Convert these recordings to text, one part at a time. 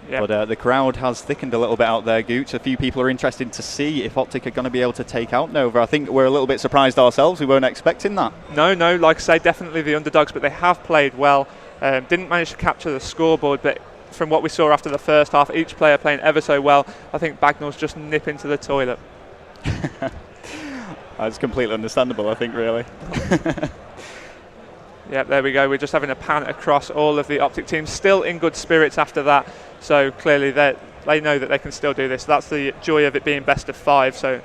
Yep. But the crowd has thickened a little bit out there, Gooch. A few people are interested to see if Optic are going to be able to take out Nova. I think we're a little bit surprised ourselves. We weren't expecting that. No, like I say, definitely the underdogs, but they have played well. Didn't manage to capture the scoreboard, but from what we saw after the first half, each player playing ever so well. I think Bagnall's just nipping to the toilet. That's completely understandable, I think, really. Yeah, there we go. We're just having a pan across all of the Optic teams, still in good spirits after that. So clearly they know that they can still do this. That's the joy of it being best of 5. So.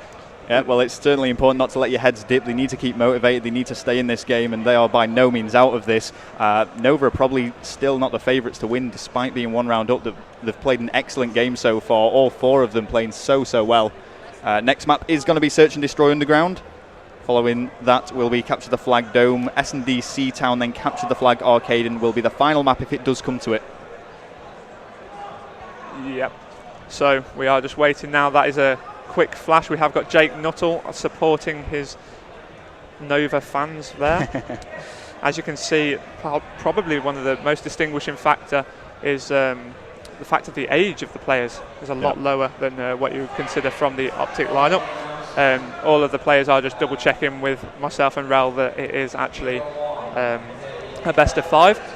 Yeah, well, it's certainly important not to let your heads dip. They need to keep motivated. They need to stay in this game, and they are by no means out of this. Nova are probably still not the favourites to win, despite being 1 round up. They've played an excellent game so far, all 4 of them playing so well. Next map is going to be Search and Destroy Underground. Following that will be Capture the Flag Dome, S&D Sea Town, then Capture the Flag Arcade, and will be the final map if it does come to it. Yep. So we are just waiting now. That is a quick flash. We have got Jake Nuttall supporting his Nova fans there. As you can see, probably one of the most distinguishing factor is the fact of the age of the players is a lot lower than what you would consider from the Optic lineup. All of the players are just double checking with myself and Rel that it is actually a best of 5.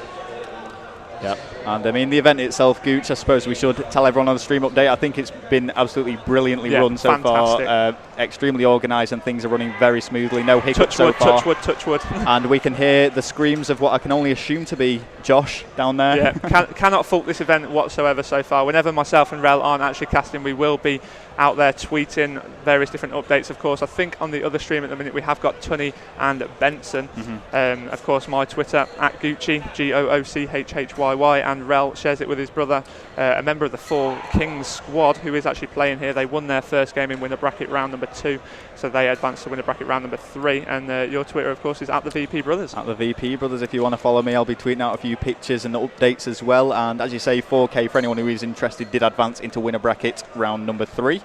Yep, and I mean the event itself, Gooch, I suppose we should tell everyone on the stream update. I think it's been absolutely brilliantly run so far, extremely organised, and things are running very smoothly. No hiccups so far. Touch wood. And we can hear the screams of what I can only assume to be Josh down there. Yeah, cannot fault this event whatsoever so far. Whenever myself and Rel aren't actually casting, we will be out there tweeting various different updates. Of course, I think on the other stream at the minute we have got Tunney and Benson. Of course, my Twitter at Gucci, GOOCHHYY, and Rel shares it with his brother, a member of the 4 Kings squad who is actually playing here. They won their first game in winner bracket round number 2, so they advanced to winner bracket round number 3. And your Twitter, of course, is at the VP Brothers. At the VP Brothers. If you want to follow me, I'll be tweeting out a few pictures and updates as well. And as you say, 4K for anyone who is interested did advance into winner bracket round number 3.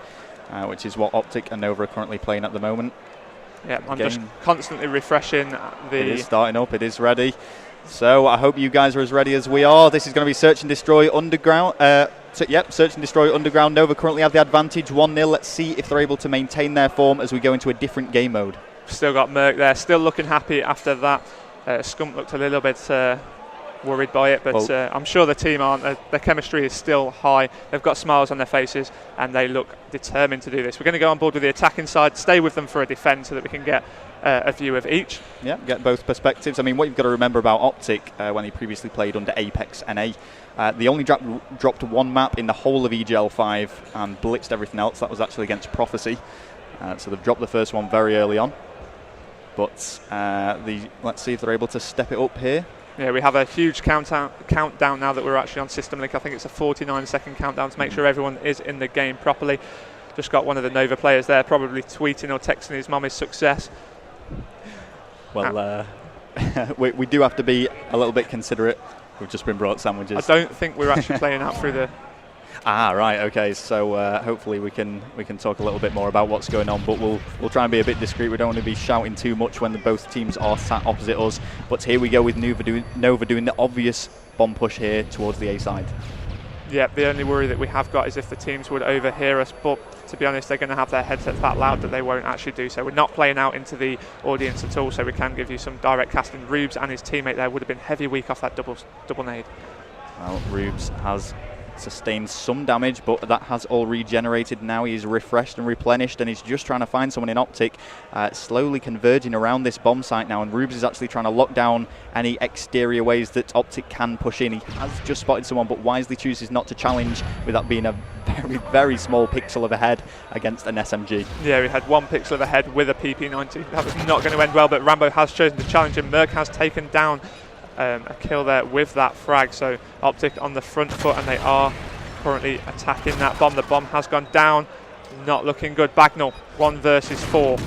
Which is what Optic and Nova are currently playing at the moment. Yeah, I'm just constantly refreshing the... It is starting up, it is ready. So I hope you guys are as ready as we are. This is going to be Search and Destroy Underground. Search and Destroy Underground. Nova currently have the advantage, 1-0. Let's see if they're able to maintain their form as we go into a different game mode. Still got Merc there, still looking happy after that. Scump looked a little bit... worried by it, but I'm sure the team aren't. Their chemistry is still high. They've got smiles on their faces and they look determined to do this. We're going to go on board with the attacking side, stay with them for a defend so that we can get a view of each. Yeah, get both perspectives. I mean, what you've got to remember about Optic when he previously played under Apex NA, they only dropped 1 map in the whole of EGL5 and blitzed everything else. That was actually against Prophecy. So they've dropped the first one very early on. But let's see if they're able to step it up here. Yeah, we have a huge countdown now that we're actually on System Link. I think it's a 49-second countdown to make sure everyone is in the game properly. Just got one of the Nova players there probably tweeting or texting his mum his success. Well, we do have to be a little bit considerate. We've just been brought sandwiches. I don't think we're actually playing out through the... Right, okay. So hopefully we can talk a little bit more about what's going on, but we'll try and be a bit discreet. We don't want to be shouting too much when both teams are sat opposite us. But here we go with Nova doing the obvious bomb push here towards the A side. Yeah, the only worry that we have got is if the teams would overhear us, but to be honest, they're going to have their headsets that loud that they won't actually do so. We're not playing out into the audience at all, so we can give you some direct casting. Rubes and his teammate there would have been heavy weak off that double nade. Well, Rubes has sustained some damage, but that has all regenerated now. He's refreshed and replenished, and he's just trying to find someone in Optic, slowly converging around this bomb site now. And Rubes is actually trying to lock down any exterior ways that Optic can push in. He has just spotted someone, but wisely chooses not to challenge, with that being a very, very small pixel of a head against an SMG. Yeah, we had 1 pixel of a head with a PP90. That was not going to end well, but Rambo has chosen to challenge him. Merc has taken down a kill there with that frag, so Optic on the front foot, and they are currently attacking that bomb. The bomb has gone down, not looking good. Bagnall, 1 versus 4.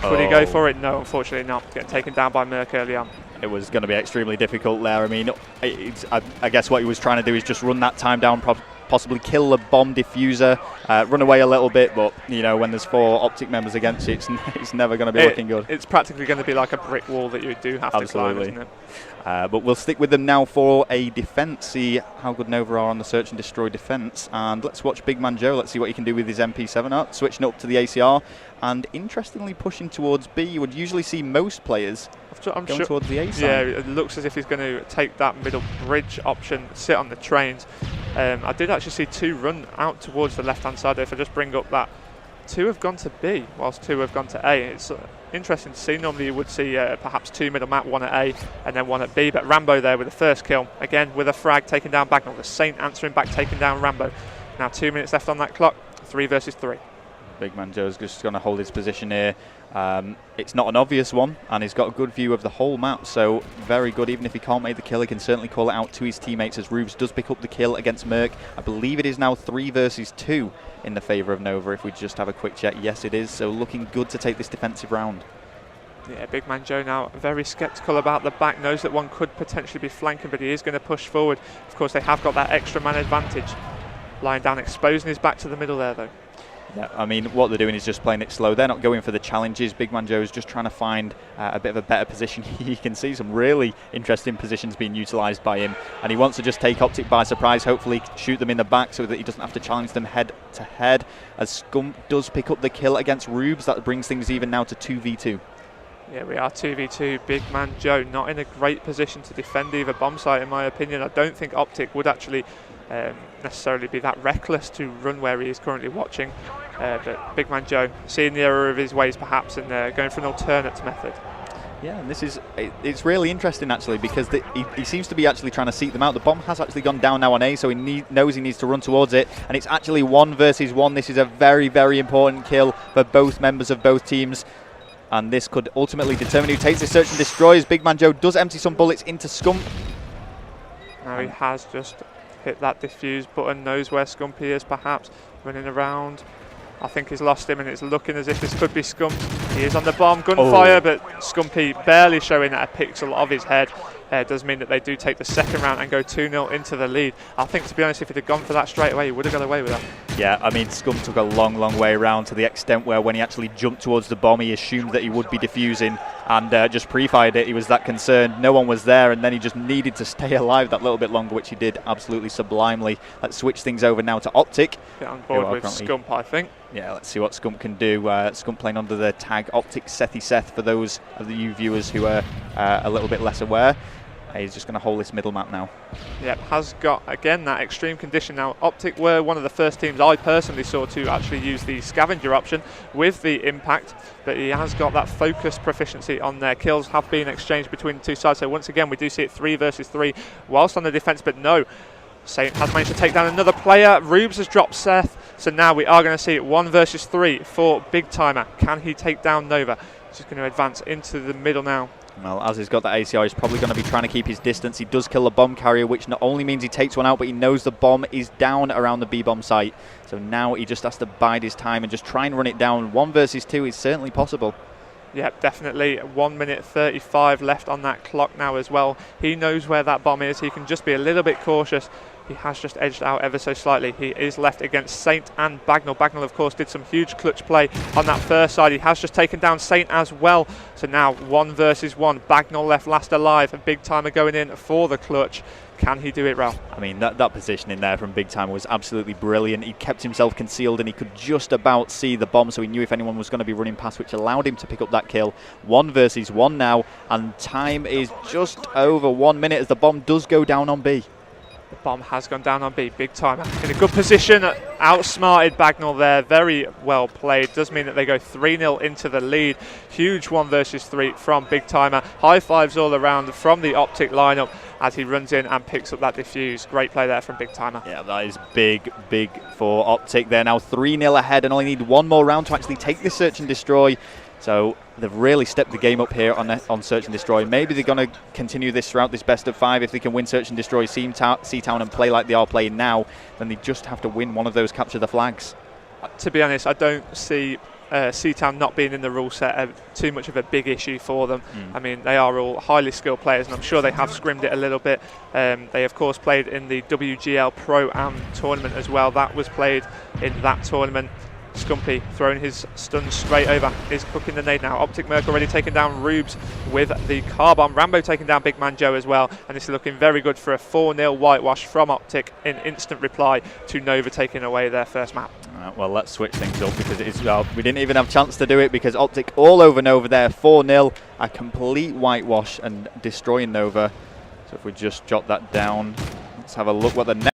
Could he go for it? No, unfortunately not. Getting taken down by Merc early on. It was going to be extremely difficult there. I mean, I guess what he was trying to do is just run that time down possibly kill the bomb diffuser, run away a little bit, but you know, when there's 4 Optic members against you, it's never going to be looking good. It's practically going to be like a brick wall that you do have to climb, isn't it? But we'll stick with them now for a defence, see how good Nova are on the search and destroy defence, and let's watch Big Man Joe. Let's see what he can do with his MP7 up, switching up to the ACR, and interestingly pushing towards B. You would usually see most players going towards the A side. Yeah, it looks as if he's going to take that middle bridge option, sit on the trains. I did actually see 2 run out towards the left-hand side. If I just bring up that, 2 have gone to B, whilst 2 have gone to A. It's interesting to see. Normally you would see perhaps 2 middle map, 1 at A and then 1 at B, but Rambo there with the first kill, again with a frag, taking down Bagnall. The Saint answering back, taking down Rambo. Now 2 minutes left on that clock, 3 versus 3. Big Man Joe's just going to hold his position here. It's not an obvious one, and he's got a good view of the whole map, so very good. Even if he can't make the kill, he can certainly call it out to his teammates, as Rubes does pick up the kill against Merc. I believe it is now 3 versus 2 in the favour of Nova, if we just have a quick check. Yes, it is, so looking good to take this defensive round. Yeah, Big Man Joe now very sceptical about the back, knows that one could potentially be flanking, but he is going to push forward. Of course, they have got that extra man advantage. Lying down, exposing his back to the middle there, though. Yeah, I mean, what they're doing is just playing it slow. They're not going for the challenges. Big Man Joe's just trying to find a bit of a better position. You can see some really interesting positions being utilised by him, and he wants to just take Optic by surprise, hopefully shoot them in the back so that he doesn't have to challenge them head to head, as Scum does pick up the kill against Rubes. That brings things even now to 2v2. Yeah, we are 2v2. Big Man Joe not in a great position to defend either bomb site, in my opinion. I don't think Optic would actually necessarily be that reckless to run where he is currently watching, but Big Man Joe seeing the error of his ways perhaps, and going for an alternate method. Yeah, and it's really interesting actually, because he seems to be actually trying to seek them out. The bomb has actually gone down now on A, so he knows he needs to run towards it, and it's actually 1 versus 1. This is a very, very important kill for both members of both teams, and this could ultimately determine who takes this search and destroys. Big Man Joe does empty some bullets into Scump. Now he has just hit that diffuse button, knows where Scumpy is perhaps, running around. I think he's lost him, and it's looking as if this could be Scump. He is on the bomb, gunfire, but Scumpy barely showing a pixel of his head. Does mean that they do take the second round and go 2-0 into the lead. I think, to be honest, if he'd have gone for that straight away, he would have got away with that. Yeah, I mean, Scum took a long, long way around, to the extent where when he actually jumped towards the bomb, he assumed that he would be defusing and just pre-fired it. He was that concerned. No one was there, and then he just needed to stay alive that little bit longer, which he did absolutely sublimely. Let's switch things over now to Optic. Get on board with Scump, I think. Yeah, let's see what Scump can do. Scump playing under the tag Optic Sethy Seth, for those of you viewers who are a little bit less aware. He's just going to hold this middle map now. Yep, has got, again, that extreme condition now. Optic were one of the first teams I personally saw to actually use the scavenger option with the impact, but he has got that focus proficiency on their kills, have been exchanged between the two sides. So once again, we do see it 3 versus 3 whilst on the defence, but no. Saint has managed to take down another player. Rubes has dropped Seth, so now we are going to see it 1 versus 3 for Big Timer. Can he take down Nova? He's just going to advance into the middle now. Well, as he's got that ACR, he's probably going to be trying to keep his distance. He does kill the bomb carrier, which not only means he takes one out, but he knows the bomb is down around the B-bomb site. So now he just has to bide his time and just try and run it down. 1 versus 2 is certainly possible. Yep, definitely. 1 minute 35 left on that clock now as well. He knows where that bomb is. He can just be a little bit cautious. He has just edged out ever so slightly. He is left against Saint and Bagnall. Bagnall, of course, did some huge clutch play on that first side. He has just taken down Saint as well. So now 1 versus 1. Bagnall left last alive. A Big Timer going in for the clutch. Can he do it, Ralph? I mean, that positioning there from Big Timer was absolutely brilliant. He kept himself concealed, and he could just about see the bomb, so he knew if anyone was going to be running past, which allowed him to pick up that kill. 1 versus 1 now, and time is just over 1 minute as the bomb does go down on B. The bomb has gone down on B. Big Timer in a good position. Outsmarted Bagnall there. Very well played. Does mean that they go 3-0 into the lead. Huge 1 versus 3 from Big Timer. High fives all around from the Optic lineup as he runs in and picks up that defuse. Great play there from Big Timer. Yeah, that is big, big for Optic. They're now 3-0 ahead and only need 1 more round to actually take this search and destroy. So they've really stepped the game up here on Search and Destroy. Maybe they're going to continue this throughout this best of 5. If they can win Search and Destroy Seatown and play like they are playing now, then they just have to win one of those capture the flags. To be honest, I don't see Seatown not being in the rule set too much of a big issue for them. I mean, they are all highly skilled players, and I'm sure they have scrimmed it a little bit. They of course played in the WGL Pro-Am tournament as well. That was played in that tournament. Scumpy throwing his stun straight over, is cooking the nade now. Optic Merc already taken down Rubes with the car bomb. Rambo taking down Big Man Joe as well, and this is looking very good for a 4-0 whitewash from Optic in instant reply to Nova taking away their first map. Well, let's switch things up because it is, well, we didn't even have a chance to do it because Optic all over Nova there, 4-0, a complete whitewash and destroying Nova. So if we just jot that down, let's have a look what the next